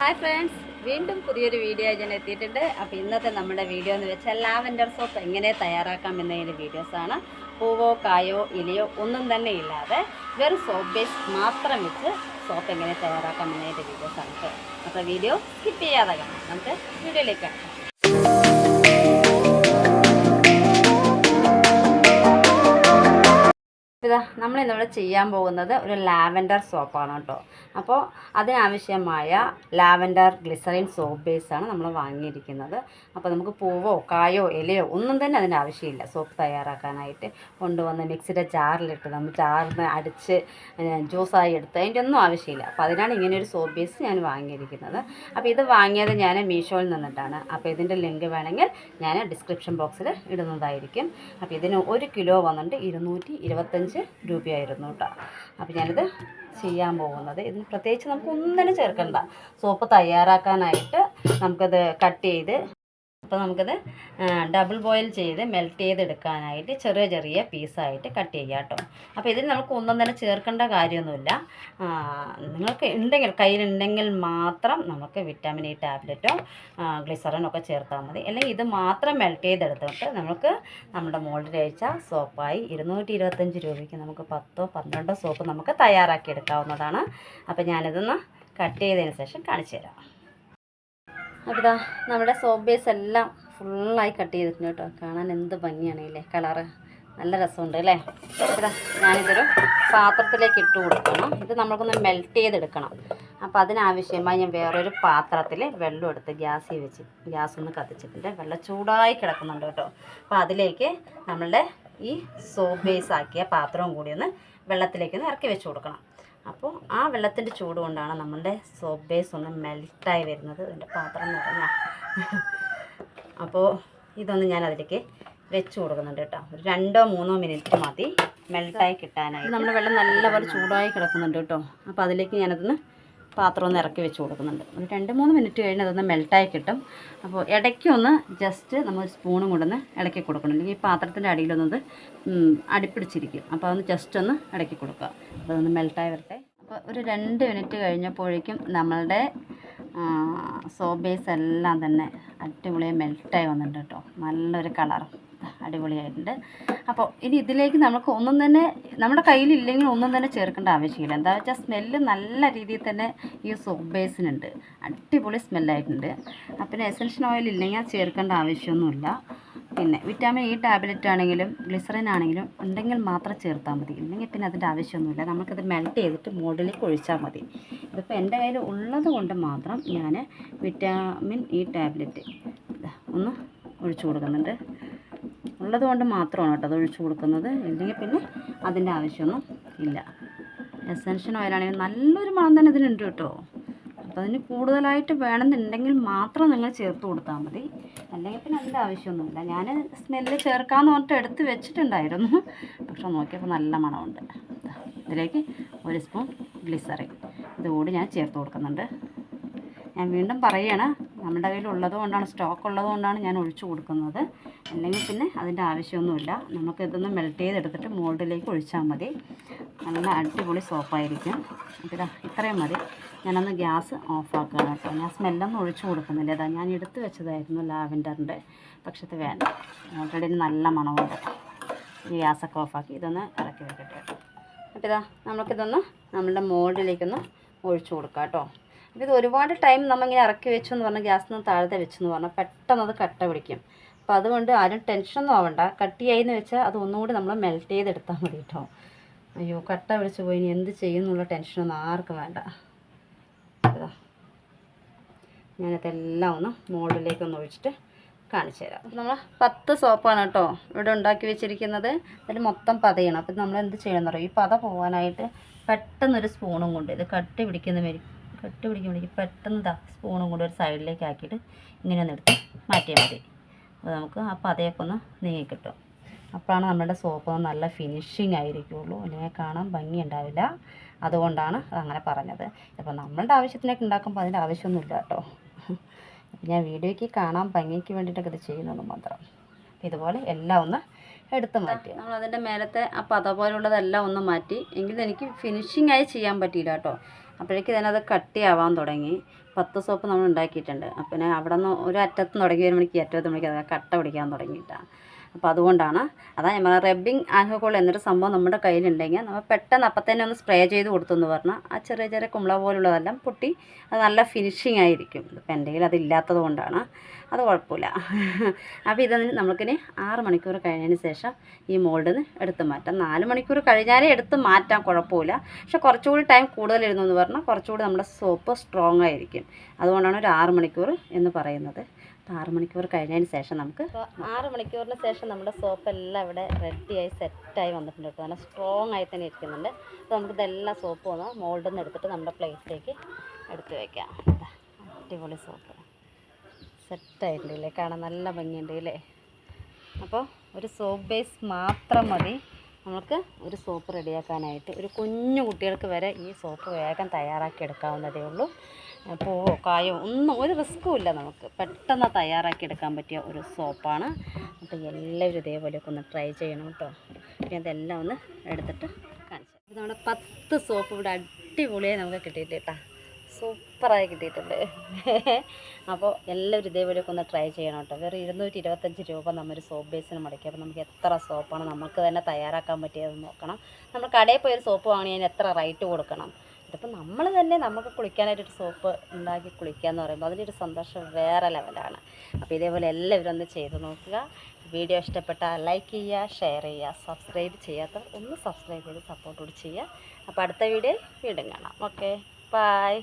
Hi friends, വീണ്ടും പുതിയൊരു video ഞാൻ എത്തിയിട്ടുണ്ട്. അപ്പോൾ ഇന്നത്തെ നമ്മുടെ വീഡിയോ എന്ന് വെച്ചാൽ ലാവൻഡർ സോപ്പ് എങ്ങനെ തയ്യാറാക്കാം എന്നതിൻ്റെ വീഡിയോസാണ്. പൂവോ കായോ ഇലയോ ഒന്നും തന്നെ ഇല്ലാതെ വെറും സോപ്പ് ബേസ് മാത്രം വെച്ച് സോപ്പ് എങ്ങനെ തയ്യാറാക്കാം എന്നതിൻ്റെ വീഡിയോസാണ്. അപ്പോൾ വീഡിയോ സ്കിപ്പ് ചെയ്യാതെ കാണാം. നമുക്ക് വീഡിയോയിലേക്ക് കാണാം. ഇതാ നമ്മളിന്നിവിടെ ചെയ്യാൻ പോകുന്നത് ഒരു ലാവൻഡർ സോപ്പാണ് കേട്ടോ. അപ്പോൾ അതിനാവശ്യമായ ലാവൻഡർ ഗ്ലിസറിൻ സോപ്പ് ബേസാണ് നമ്മൾ വാങ്ങിയിരിക്കുന്നത്. അപ്പോൾ നമുക്ക് പൂവോ കായോ ഇലയോ ഒന്നും തന്നെ അതിന് ആവശ്യമില്ല. സോപ്പ് തയ്യാറാക്കാനായിട്ട് കൊണ്ടുവന്ന് മിക്സിയുടെ ജാറിലിട്ട് നമ്മൾ ജാറിന് അടിച്ച് ജ്യൂസായി എടുത്ത് അതിൻ്റെ ഒന്നും ആവശ്യമില്ല. അപ്പോൾ അതിനാണ് ഇങ്ങനെയൊരു സോപ്പ് ബേസ് ഞാൻ വാങ്ങിയിരിക്കുന്നത്. അപ്പോൾ ഇത് വാങ്ങിയത് ഞാൻ മീഷോയിൽ നിന്നിട്ടാണ്. അപ്പോൾ ഇതിൻ്റെ ലിങ്ക് വേണമെങ്കിൽ ഞാൻ ഡിസ്ക്രിപ്ഷൻ ബോക്സിൽ ഇടുന്നതായിരിക്കും. അപ്പോൾ ഇതിന് 1 കിലോ വന്നിട്ട് 225 രൂപയായിരുന്നു കേട്ടോ. അപ്പോൾ ഞാനിത് ചെയ്യാൻ പോകുന്നത് ഇതിന് പ്രത്യേകിച്ച് നമുക്ക് ഒന്നിനും ചേർക്കണ്ട. സോപ്പ് തയ്യാറാക്കാനായിട്ട് നമുക്കത് കട്ട് ചെയ്ത് അപ്പോൾ നമുക്കത് ഡബിൾ ബോയിൽ ചെയ്ത് മെൽറ്റ് ചെയ്തെടുക്കാനായിട്ട് ചെറിയ ചെറിയ പീസായിട്ട് കട്ട് ചെയ്യാം കേട്ടോ. അപ്പോൾ ഇതിന് നമുക്ക് ഒന്നും തന്നെ ചേർക്കേണ്ട കാര്യമൊന്നുമില്ല. നിങ്ങൾക്ക് ഉണ്ടെങ്കിൽ കയ്യിലുണ്ടെങ്കിൽ മാത്രം നമുക്ക് വിറ്റാമിൻ ഇ ടാബ്ലറ്റോ ഗ്ലിസറിനൊക്കെ ചേർത്താൽ മതി. അല്ലെങ്കിൽ ഇത് മാത്രം മെൽറ്റ് ചെയ്തെടുത്തിട്ട് നമുക്ക് നമ്മുടെ മോൾഡിൽ അയച്ച സോപ്പായി 225 രൂപയ്ക്ക് നമുക്ക് 10-12 സോപ്പ് നമുക്ക് തയ്യാറാക്കി എടുക്കാവുന്നതാണ്. അപ്പോൾ ഞാനിതൊന്ന് കട്ട് ചെയ്തതിന് ശേഷം കാണിച്ചു തരാം. അപ്പോൾ ഇതാ നമ്മുടെ സോപ്പ് ബേസ് എല്ലാം ഫുള്ളായി കട്ട് ചെയ്തിട്ടുണ്ട് കേട്ടോ. കാണാൻ എന്ത് ഭംഗിയാണല്ലേ, കളറ് നല്ല രസമുണ്ട് അല്ലേ. ഇതാ ഞാനിതൊരു പാത്രത്തിലേക്ക് ഇട്ട് കൊടുക്കണം. ഇത് നമുക്കൊന്ന് മെൽറ്റ് ചെയ്തെടുക്കണം. അപ്പോൾ അതിനാവശ്യമായി ഞാൻ വേറൊരു പാത്രത്തിൽ വെള്ളം എടുത്ത് ഗ്യാസ് ഒന്ന് കത്തിച്ചിട്ടുണ്ട്. വെള്ളം ചൂടായി കിടക്കുന്നുണ്ട് കേട്ടോ. അപ്പോൾ അതിലേക്ക് നമ്മളുടെ ഈ സോപ്പ് ബേസ് ആക്കിയ പാത്രവും കൂടി ഒന്ന് വെള്ളത്തിലേക്ക് ഇറക്കി വെച്ച് കൊടുക്കണം. അപ്പോൾ ആ വെള്ളത്തിൻ്റെ ചൂട് കൊണ്ടാണ് നമ്മളുടെ സോപ്പ് ബേസ് ഒന്ന് മെൽറ്റായി വരുന്നത്. അതിൻ്റെ പാത്രം നിറഞ്ഞ അപ്പോൾ ഇതൊന്ന് ഞാൻ അതിലേക്ക് വെച്ച് കൊടുക്കുന്നുണ്ട് കേട്ടോ. ഒരു 2-3 മിനിറ്റ് മതി മെൽറ്റായി കിട്ടാനായി. നമ്മുടെ വെള്ളം നല്ലപോലെ ചൂടായി കിടക്കുന്നുണ്ട് കേട്ടോ. അപ്പോൾ അതിലേക്ക് ഞാനതൊന്ന് പാത്രം ഒന്ന് ഇറക്കി വെച്ച് കൊടുക്കുന്നുണ്ട്. ഒരു 2-3 മിനിറ്റ് കഴിഞ്ഞ് അതൊന്ന് മെൽറ്റായി കിട്ടും. അപ്പോൾ ഇടയ്ക്കൊന്ന് ജസ്റ്റ് നമ്മൾ സ്പൂണും കൊണ്ടൊന്ന് ഇളക്കി കൊടുക്കണം. അല്ലെങ്കിൽ ഈ പാത്രത്തിൻ്റെ അടിയിലൊന്നത് അടിപ്പിടിച്ചിരിക്കും. അപ്പോൾ അതൊന്ന് ജസ്റ്റ് ഒന്ന് ഇളക്കി കൊടുക്കുക. അപ്പോൾ അതൊന്ന് മെൽറ്റായി വരട്ടെ. അപ്പോൾ ഒരു 2 മിനിറ്റ് കഴിഞ്ഞപ്പോഴേക്കും നമ്മളുടെ സോപ്പ് ബേസ് എല്ലാം തന്നെ അടിപൊളിയായി മെൽറ്റായി വന്നിട്ടുണ്ട് കേട്ടോ. നല്ലൊരു കളർ അടിപൊളിയായിട്ടുണ്ട്. അപ്പോൾ ഇനി ഇതിലേക്ക് നമുക്ക് ഒന്നും തന്നെ നമ്മുടെ കയ്യിലില്ലെങ്കിൽ ഒന്നും തന്നെ ചേർക്കേണ്ട ആവശ്യമില്ല. എന്താ വെച്ചാൽ സ്മെല്ല് നല്ല രീതിയിൽ തന്നെ ഈ സോപ്പ് ബേസിനുണ്ട്. അടിപൊളി സ്മെല്ലായിട്ടുണ്ട്. പിന്നെ എസൻഷ്യൽ ഓയിൽ ഇല്ലെങ്കിൽ ചേർക്കേണ്ട ആവശ്യമൊന്നുമില്ല. പിന്നെ വിറ്റാമിൻ ഇ ടാബ്ലറ്റ് ആണെങ്കിലും ഗ്ലിസറിൻ ആണെങ്കിലും ഉണ്ടെങ്കിൽ മാത്രം ചേർത്താൽ മതി. ഇല്ലെങ്കിൽ പിന്നെ അതിൻ്റെ ആവശ്യമൊന്നുമില്ല. നമുക്കത് മെൽറ്റ് ചെയ്തിട്ട് മോഡിലേക്ക് ഒഴിച്ചാൽ മതി. ഇതിപ്പോൾ എൻ്റെ കയ്യിൽ ഉള്ളത് കൊണ്ട് മാത്രം ഞാൻ വിറ്റാമിൻ ഇ ടാബ്ലറ്റ് ഒന്ന് ഒഴിച്ചു കൊടുക്കുന്നുണ്ട്. ഉള്ളത് കൊണ്ട് മാത്രമാണ് കേട്ടോ അത് ഒഴിച്ചു കൊടുക്കുന്നത്. ഇല്ലെങ്കിൽ പിന്നെ അതിൻ്റെ ആവശ്യമൊന്നും ഇല്ല. എസൻഷ്യൽ ഓയിലാണെങ്കിൽ നല്ലൊരു മണം തന്നെ ഇതിനുണ്ട് കേട്ടോ. അപ്പോൾ അതിന് കൂടുതലായിട്ട് വേണമെന്നുണ്ടെങ്കിൽ മാത്രം നിങ്ങൾ ചേർത്ത് കൊടുത്താൽ മതി. അല്ലെങ്കിൽ പിന്നെ അതിൻ്റെ ആവശ്യമൊന്നുമില്ല. ഞാൻ സ്മെല്ല് ചേർക്കാമെന്ന് പറഞ്ഞിട്ട് എടുത്ത് വെച്ചിട്ടുണ്ടായിരുന്നു. പക്ഷെ നോക്കിയപ്പോൾ നല്ല മണമുണ്ട്. ഇതിലേക്ക് 1 സ്പൂൺ ഗ്ലിസറിൻ ഇതുകൂടി ഞാൻ ചേർത്ത് കൊടുക്കുന്നുണ്ട്. ഞാൻ വീണ്ടും പറയുകയാണ്, നമ്മുടെ കയ്യിൽ ഉള്ളത് കൊണ്ടാണ്, സ്റ്റോക്ക് ഉള്ളത് കൊണ്ടാണ് ഞാൻ ഒഴിച്ചു കൊടുക്കുന്നത്. അല്ലെങ്കിൽ പിന്നെ അതിൻ്റെ ആവശ്യമൊന്നുമില്ല. നമുക്കിതൊന്ന് മെൽറ്റ് ചെയ്തെടുത്തിട്ട് മോൾഡിലേക്ക് ഒഴിച്ചാൽ മതി. നല്ല അടിപൊളി സോപ്പായിരിക്കും. അപ്പോൾ ഇത്രയും മതി. ഞാനൊന്ന് ഗ്യാസ് ഓഫാക്കുകയാണ് കേട്ടോ. ഞാൻ സ്മെല്ലൊന്നും ഒഴിച്ചു കൊടുക്കുന്നില്ല. ഇതാ ഞാൻ എടുത്ത് വെച്ചതായിരുന്നു ലാവൻഡറിൻ്റെ, പക്ഷെ ഇത് വേണ്ട. ഓൾറെഡി നല്ല മണമുണ്ട്. ഗ്യാസൊക്കെ ഓഫാക്കി ഇതൊന്ന് ഇറക്കി വെക്കട്ടെ കേട്ടോ. അപ്പോൾ ഇതാ നമുക്കിതൊന്ന് നമ്മളുടെ മോൾഡിലേക്കൊന്ന് ഒഴിച്ചു കൊടുക്കാം കേട്ടോ. അപ്പോൾ ഇത് ഒരുപാട് ടൈം നമ്മളിങ്ങനെ ഇറക്കി വെച്ചു എന്ന് പറഞ്ഞാൽ ഗ്യാസിൽ നിന്ന് താഴത്തെ വെച്ചെന്ന് പറഞ്ഞാൽ പെട്ടെന്ന് അത് കട്ട പിടിക്കും. അപ്പോൾ അതുകൊണ്ട് ആരും ടെൻഷനൊന്നും ആവണ്ട. കട്ടിയായി എന്ന് വെച്ചാൽ അത് ഒന്നുകൂടി നമ്മൾ മെൽറ്റ് ചെയ്തെടുത്താൽ മതി കേട്ടോ. അയ്യോ കട്ട പിടിച്ച് പോയി ഇനി എന്ത് ചെയ്യുന്നുള്ള ടെൻഷനൊന്നും ആർക്കും വേണ്ട. ഞാനിതെല്ലാം ഒന്ന് മോൾഡിലേക്കൊന്ന് ഒഴിച്ചിട്ട് കാണിച്ചു തരാം. അപ്പോൾ നമ്മൾ 10 സോപ്പാണ് കേട്ടോ ഇവിടെ ഉണ്ടാക്കി വെച്ചിരിക്കുന്നത്. അതിൽ മൊത്തം പതയാണ്. അപ്പോൾ നമ്മൾ എന്ത് ചെയ്യണമെന്ന് പറയും, ഈ പത പോകാനായിട്ട് പെട്ടെന്നൊരു സ്പൂണും കൊണ്ട് ഇത് കട്ടി പിടിക്കുമ്പോഴേക്കും പെട്ടെന്ന് സ്പൂണും കൊണ്ട് ഒരു സൈഡിലേക്ക് ആക്കിയിട്ട് ഇങ്ങനെ ഒന്ന് എടുത്ത് മാറ്റിയാൽ മതി. അപ്പോൾ നമുക്ക് ആ പതയൊക്കെ ഒന്ന് നീങ്ങി കിട്ടും. അപ്പോഴാണ് നമ്മളുടെ സോപ്പ് നല്ല ഫിനിഷിങ് ആയിരിക്കുള്ളൂ. അല്ലെങ്കിൽ കാണാൻ ഭംഗി ഉണ്ടാവില്ല. അതുകൊണ്ടാണ് അതങ്ങനെ പറഞ്ഞത്. അപ്പോൾ നമ്മളുടെ ആവശ്യത്തിനൊക്കെ ഉണ്ടാക്കുമ്പോൾ അതിൻ്റെ ആവശ്യമൊന്നുമില്ല കേട്ടോ. ഞാൻ വീഡിയോയ്ക്ക് കാണാൻ ഭംഗിക്ക് വേണ്ടിയിട്ടൊക്കെ ഇത് ചെയ്യുന്നത് മാത്രം. ഇതുപോലെ എല്ലാം ഒന്ന് എടുത്ത് മാറ്റി നമ്മൾ അതിൻ്റെ മേലത്തെ ആ പത പോലുള്ളതെല്ലാം ഒന്ന് മാറ്റി. എങ്കിലും എനിക്ക് ഫിനിഷിംഗ് ആയി ചെയ്യാൻ പറ്റിയില്ല കേട്ടോ. അപ്പോഴേക്കും ഇതിനത് കട്ടിയാവാൻ തുടങ്ങി. 10 സോപ്പ് നമ്മൾ ഉണ്ടാക്കിയിട്ടുണ്ട്. പിന്നെ അവിടെ നിന്ന് ഒരു അറ്റത്ത് തുടങ്ങി വരുമ്പോഴേക്ക് അറ്റത്ത് മണിക്ക് അത് കട്ട പിടിക്കാൻ തുടങ്ങിയിട്ടാണ്. അപ്പോൾ അതുകൊണ്ടാണ് അതാ ഞാൻ പറഞ്ഞത്, റബ്ബിങ് ആൽക്കഹോൾ എന്നൊരു സംഭവം നമ്മുടെ കയ്യിലുണ്ടെങ്കിൽ നമ്മൾ പെട്ടെന്ന് അപ്പം തന്നെ ഒന്ന് സ്പ്രേ ചെയ്ത് കൊടുത്തെന്ന് പറഞ്ഞാൽ ആ ചെറിയ ചെറിയ കുമ്പള പോലുള്ളതെല്ലാം പൊട്ടി അത് നല്ല ഫിനിഷിങ് ആയിരിക്കും. ഇപ്പം എൻ്റെ കയ്യിൽ അതില്ലാത്തത് കൊണ്ടാണ്, അത് കുഴപ്പമില്ല. അപ്പോൾ ഇത് നമുക്കിനി 6 മണിക്കൂർ കഴിഞ്ഞതിന് ശേഷം ഈ മോൾഡിൽ നിന്ന് എടുത്ത് മാറ്റാം. 4 മണിക്കൂർ കഴിഞ്ഞാലേ എടുത്ത് മാറ്റാം, കുഴപ്പമില്ല. പക്ഷെ കുറച്ചുകൂടി ടൈം കൂടുതലിരുന്നു എന്ന് പറഞ്ഞാൽ കുറച്ചുകൂടി നമ്മുടെ സോപ്പ് സ്ട്രോങ് ആയിരിക്കും. അതുകൊണ്ടാണ് ഒരു 6 മണിക്കൂർ എന്ന് പറയുന്നത്. 6 മണിക്കൂർ കഴിഞ്ഞതിന് ശേഷം നമുക്ക് 6 മണിക്കൂറിന് ശേഷം നമ്മുടെ സോപ്പ് എല്ലാം ഇവിടെ റെഡിയായി സെറ്റായി വന്നിട്ടുണ്ട് കേട്ടോ. നല്ല സ്ട്രോങ് ആയി തന്നെ ഇരിക്കുന്നുണ്ട്. അപ്പോൾ നമുക്കിതെല്ലാം സോപ്പ് വന്ന് മോൾഡിൽ നിന്ന് എടുത്തിട്ട് നമ്മുടെ പ്ലേറ്റിലേക്ക് എടുത്ത് വയ്ക്കാം. അടിപൊളി സോപ്പ് സെറ്റായിട്ടുണ്ടല്ലേ, കാണാൻ നല്ല ഭംഗിയുണ്ട് അല്ലേ. അപ്പോൾ ഒരു സോപ്പ് ബേസ് മാത്രം മതി നമുക്ക് ഒരു സോപ്പ് റെഡിയാക്കാനായിട്ട്. ഒരു കുഞ്ഞു കുട്ടികൾക്ക് വരെ ഈ സോപ്പ് വേഗം തയ്യാറാക്കി എടുക്കാവുന്നതേ ഉള്ളൂ. പൂവോ കായോ ഒന്നും ഒരു റിസ്ക്കും ഇല്ല, നമുക്ക് പെട്ടെന്ന് തയ്യാറാക്കി എടുക്കാൻ പറ്റിയ ഒരു സോപ്പാണ്. അപ്പോൾ എല്ലാവരും ഇതേപോലെയൊക്കെ ഒന്ന് ട്രൈ ചെയ്യണം കേട്ടോ. പിന്നെ അതെല്ലാം ഒന്ന് എടുത്തിട്ട് കാണിച്ചു. അപ്പോൾ നമ്മുടെ 10 സോപ്പ് ഇവിടെ അടിപൊളിയായി നമുക്ക് കിട്ടിയിട്ട് കേട്ടോ, സൂപ്പറായി കിട്ടിയിട്ടുണ്ട്. അപ്പോൾ എല്ലാവരും ഇതേപോലെയൊക്കെ ഒന്ന് ട്രൈ ചെയ്യണം കേട്ടോ. വേറെ 225 രൂപ നമ്മൊരു സോപ്പ് ബേസിന് മുടക്കി. അപ്പോൾ നമുക്ക് എത്ര സോപ്പാണ് നമുക്ക് തന്നെ തയ്യാറാക്കാൻ പറ്റിയതെന്ന് നോക്കണം. നമ്മൾ കടയിൽ പോയൊരു സോപ്പ് വാങ്ങിയതിന് എത്ര റേറ്റ് കൊടുക്കണം. ഇതിപ്പോൾ നമ്മൾ തന്നെ നമുക്ക് കുളിക്കാനായിട്ടൊരു സോപ്പ് ഉണ്ടാക്കി കുളിക്കുക എന്ന് പറയുമ്പോൾ അതിൻ്റെ ഒരു സന്തോഷം വേറെ ലെവലാണ്. അപ്പോൾ ഇതേപോലെ എല്ലാവരും ഒന്ന് ചെയ്ത് നോക്കുക. വീഡിയോ ഇഷ്ടപ്പെട്ടാൽ ലൈക്ക് ചെയ്യുക, ഷെയർ ചെയ്യുക, സബ്സ്ക്രൈബ് ചെയ്യാത്തവർ ഒന്ന് സബ്സ്ക്രൈബ് ചെയ്ത് സപ്പോർട്ട് കൂടി ചെയ്യുക. അപ്പോൾ അടുത്ത വീഡിയോ വീണ്ടും കാണാം. Okay, by.